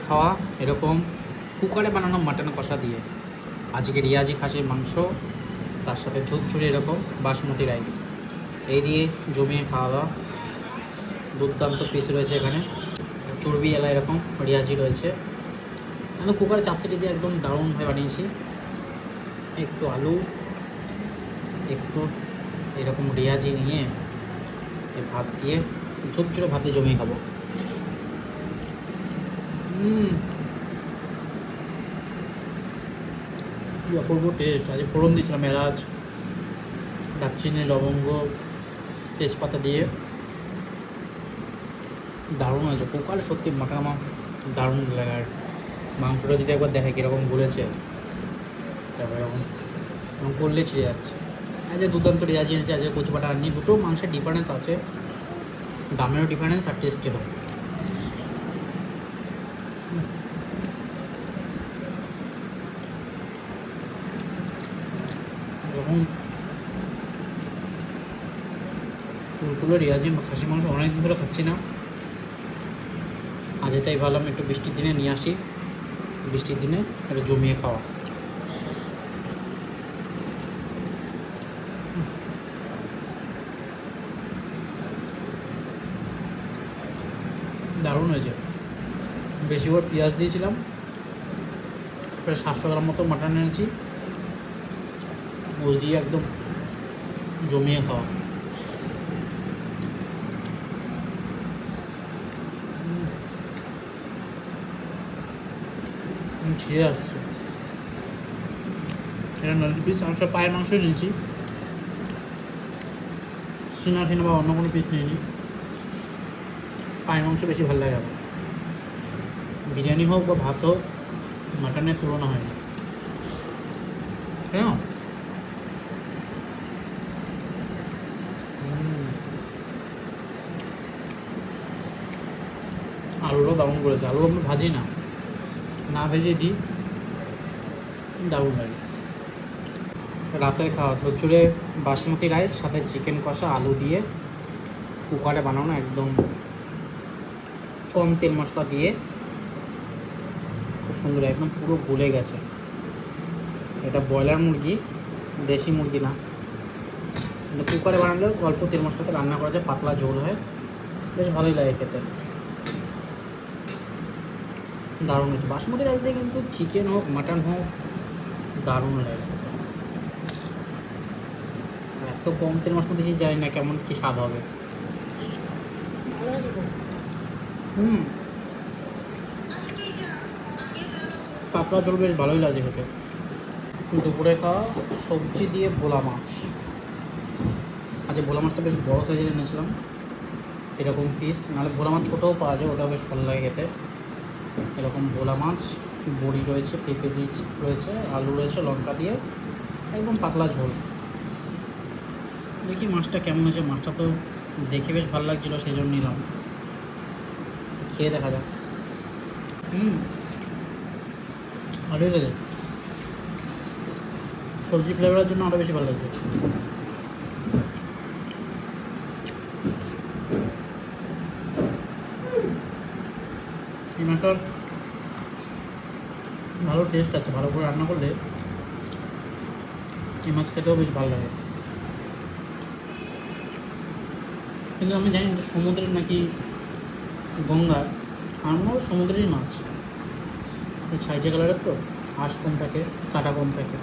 খাওয়া এরকম কুকারে বানানো মাটন কষা দিয়ে। আজকে রিয়াজি খাসির মাংস, তার সাথে ঝুরঝুরি এরকম বাসমতি রাইস, এই দিয়ে জমিয়ে খাওয়া দাওয়া। দুর্দান্ত পিস রয়েছে এখানে, চর্বি এলা এরকম রিয়াজি রয়েছে। আমি কুকারে 4 সিটি দিয়ে একদম দারুণভাবে বানিয়েছি। একটু আলু, একটু এরকম রিয়াজি নিয়ে ভাত দিয়ে ঝুরঝুরে ভাত দিয়ে জমিয়ে খাবো। কি অপূর্ব টেস্ট। আজ ফোড়ন দিয়েছিলাম এলাচ, দারচিনি, লবঙ্গ, তেজপাতা দিয়ে, দারুণ হয়েছে। কুকার সত্যি মাটন আমার দারুণ লাগে। আর মাংসটা যদি একবার দেখে কীরকম গলেছে, তারপরে এরকম করলে ছিঁড়ে যাচ্ছে। আজ দুর্দান্ত রেয়াজি এনেছে, আজকে কচু বাটা আনি। দুটো মাংসের ডিফারেন্স আছে, দামেরও ডিফারেন্স আর টেস্টেরও। এরকম তুলতুলো রেয়াজি খাসি মাংস অনেকদিন ধরে খাচ্ছি না। আজ তাই ভাবলাম একটু বৃষ্টির দিনে নিয়ে আসি, বৃষ্টির দিনে একটু জমিয়ে খাওয়া। দারুণ হয়েছে। বেশি করে পেঁয়াজ দিয়েছিলাম, প্রায় 700 গ্রাম মতো মাটন এনেছি, ওই দিয়ে একদম জমিয়ে খাওয়া। ছিঁড়ে আসছে। এটা নদীর পিস, আমি সব পায়ের মাংসই নিয়েছি, সিনা টিনা বা অন্য কোনো পিস নিইনি। পায়ের মাংস বেশি ভালো লাগে আমার। বিরিয়ানি হোক বা ভাত হোক, মাটনের তুলনা হয় না। কেন? আলুটাও দারুণ করেছে। আলু আমি ভাজি না, না ভেজে দিই, দারুণ লাগে। রাতের খাওয়া ঝরঝরে বাসমতি রাইস, সাথে চিকেন কষা, আলু দিয়ে কুকারে বানানো, একদম কম তেল মশলা দিয়ে, খুব সুন্দর, একদম পুরো গলে গেছে। এটা ব্রয়লার মুরগি, দেশি মুরগি না, কিন্তু কুকারে বানালেও অল্প তেল মশলাতে রান্না করা যায়, পাতলা ঝোল হয়, বেশ ভালোই লাগে খেতে। দারুণ হয়েছে। বাসমতি রাইস দিয়ে কিন্তু চিকেন হোক মাটন হোক দারুণ লাগে। এত কম তেল মশলা দিয়েছি, জানি না কেমন কি স্বাদ হবে। পাতলা ঝোল বেশ ভালোই লাগে খেতে। দুপুরে খাওয়া সবজি দিয়ে ভোলা মাছ। আজ ভোলা মাছটা বেশ বড়ো সাইজের এনেছিলাম, এরকম পিস, নাহলে ভোলা মাছ ছোটোও পাওয়া যায়, ওটাও বেশ ভালো লাগে খেতে। এরকম ভোলা মাছ, বড়ি রয়েছে, পেঁপে বীজ রয়েছে, আলু রয়েছে, লঙ্কা দিয়ে একদম পাতলা ঝোল। দেখি মাছটা কেমন হয়েছে। মাছটা তো দেখে বেশ ভালো লাগছিলো, সেই জন্য নিলাম, খেয়ে দেখা যাক। ভালোই লাগে। সবজি ফ্লেভারের জন্য আরও বেশি ভালো লাগছে। এই মাছটার ভালো টেস্ট আছে, ভালো করে রান্না করলে এই মাছ খেতেও বেশ ভালো লাগে। কিন্তু আমি জানি না সমুদ্রের নাকি গঙ্গার, আমার সমুদ্রেরই মাছ, ছাইচে কালারের তো, আঁশ কম থাকে, কাটা কম থাকে।